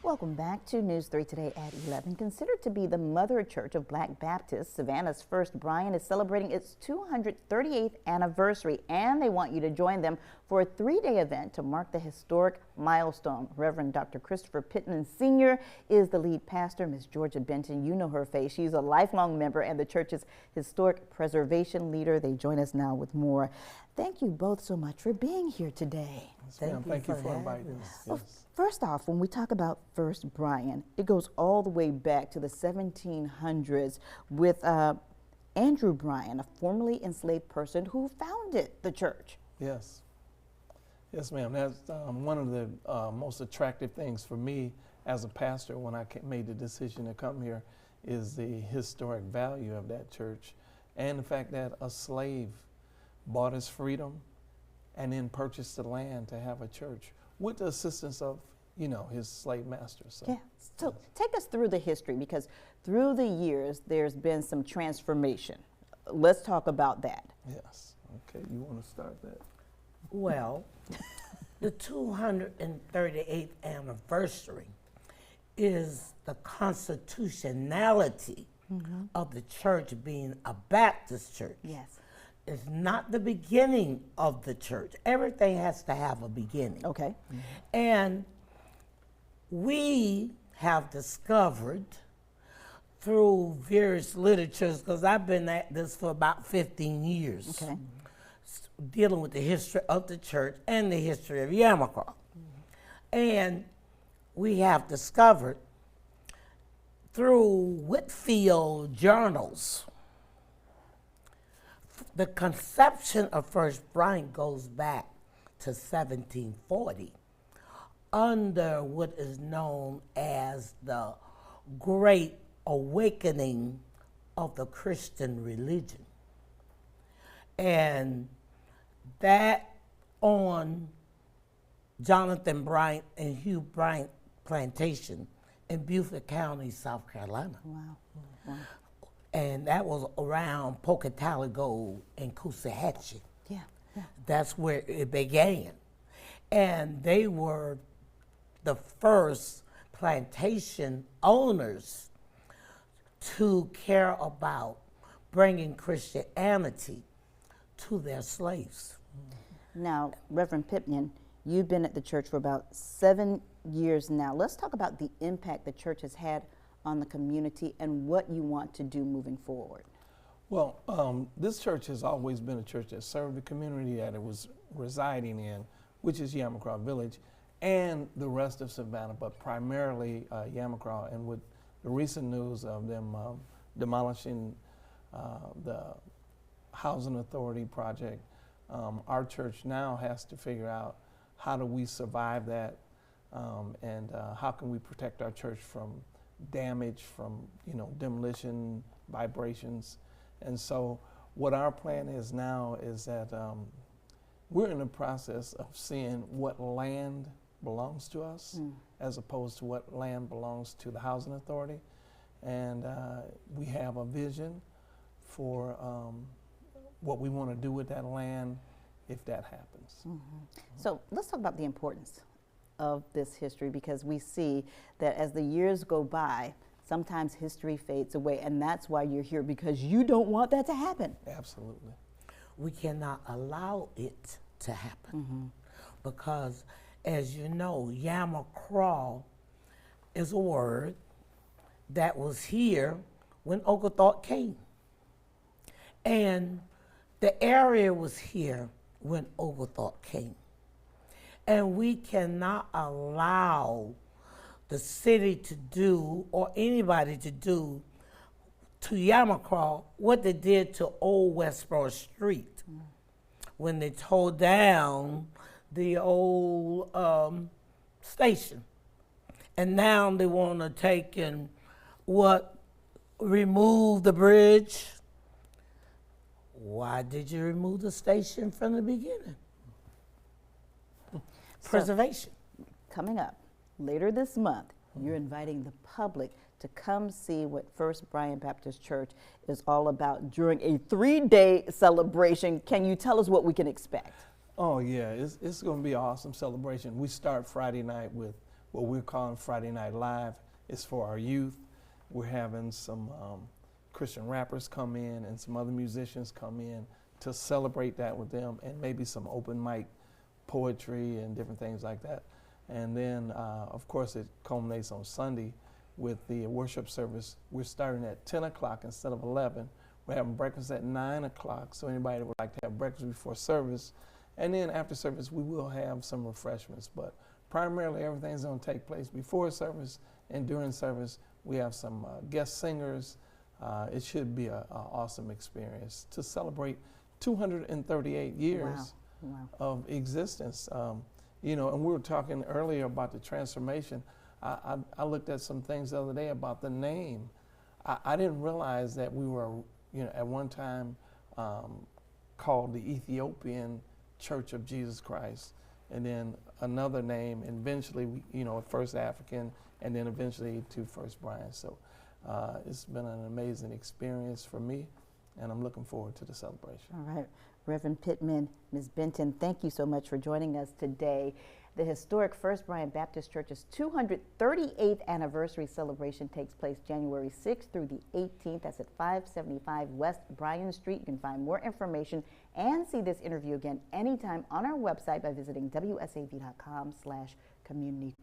Welcome back to News 3 Today at 11. Considered to be the mother church of Black Baptists, Savannah's First Bryan is celebrating its 238th anniversary, and they want you to join them for a 3-day event to mark the historic milestone. Reverend Dr. Christopher Pittman Sr. is the lead pastor. Ms. Georgia Benton, you know her face. She's a lifelong member and the church's historic preservation leader. They join us now with more. Thank you both so much for being here today. Thank you for inviting us. Well, first off, when we talk about First Bryan, it goes all the way back to the 1700s with Andrew Bryan, a formerly enslaved person who founded the church. Yes. Yes, ma'am. That's one of the most attractive things for me as a pastor when I made the decision to come here is the historic value of that church and the fact that a slave bought his freedom and then purchased the land to have a church with the assistance of, his slave masters. So. Yeah, so take us through the history, because through the years there's been some transformation. Let's talk about that. Yes. Okay, you want to start that? Well, the 238th anniversary is the constitutionality of the church being a Baptist church. Yes. It's not the beginning of the church. Everything has to have a beginning. Okay. And we have discovered through various literatures, because I've been at this for about 15 years, dealing with the history of the church and the history of Yamacraw. And we have discovered through Whitfield journals, the conception of First Bryan goes back to 1740 under what is known as the Great Awakening of the Christian religion. And that on Jonathan Bryant and Hugh Bryant plantation in Beaufort County, South Carolina. Wow. Wow. And that was around Pocataligo and Coosawhatchee. Yeah. That's where it began. And they were the first plantation owners to care about bringing Christianity to their slaves. Now, Reverend Pittman, you've been at the church for about 7 years now. Let's talk about the impact the church has had on the community and what you want to do moving forward. Well, this church has always been a church that served the community that it was residing in, which is Yamacraw Village, and the rest of Savannah, but primarily Yamacraw. And with the recent news of them demolishing the Housing Authority project, our church now has to figure out how do we survive that, and how can we protect our church from damage, from demolition, vibrations. And so what our plan is now is that we're in the process of seeing what land belongs to us as opposed to what land belongs to the Housing Authority. And we have a vision for what we want to do with that land if that happens. So let's talk about the importance of this history, because we see that as the years go by, sometimes history fades away, and that's why you're here, because you don't want that to happen. Absolutely. We cannot allow it to happen because, as you know, Yamacraw is a word that was here when Oglethorpe came. And the area was here when Oglethorpe came. And we cannot allow the city to do, or anybody to do, to Yamacraw what they did to Old Westboro Street when they tore down the old station. And now they want to take and remove the bridge. Why did you remove the station from the beginning? Preservation. So, coming up later this month, you're inviting the public to come see what First Bryan Baptist Church is all about during a 3-day celebration. Can you tell us what we can expect? Oh yeah, it's going to be an awesome celebration. We start Friday night with what we're calling Friday Night Live. It's for our youth. We're having some Christian rappers come in and some other musicians come in to celebrate that with them, and maybe some open mic poetry and different things like that. And then, of course, it culminates on Sunday with the worship service. We're starting at 10 o'clock instead of 11. We're having breakfast at 9 o'clock, so anybody that would like to have breakfast before service. And then after service, we will have some refreshments. But primarily, everything's going to take place before service, and during service, we have some guest singers. It should be an awesome experience to celebrate 238 years of existence. You know, and we were talking earlier about the transformation. I looked at some things the other day about the name. I didn't realize that we were, you know, at one time called the Ethiopian Church of Jesus Christ, and then another name, and eventually, you know, First African, and then eventually to First Bryan. So it's been an amazing experience for me, and I'm looking forward to the celebration. All right, Reverend Pittman, Ms. Benton, thank you so much for joining us today. The historic First Bryan Baptist Church's 238th anniversary celebration takes place January 6th through the 18th. That's at 575 West Bryan Street. You can find more information and see this interview again anytime on our website by visiting wsav.com/community.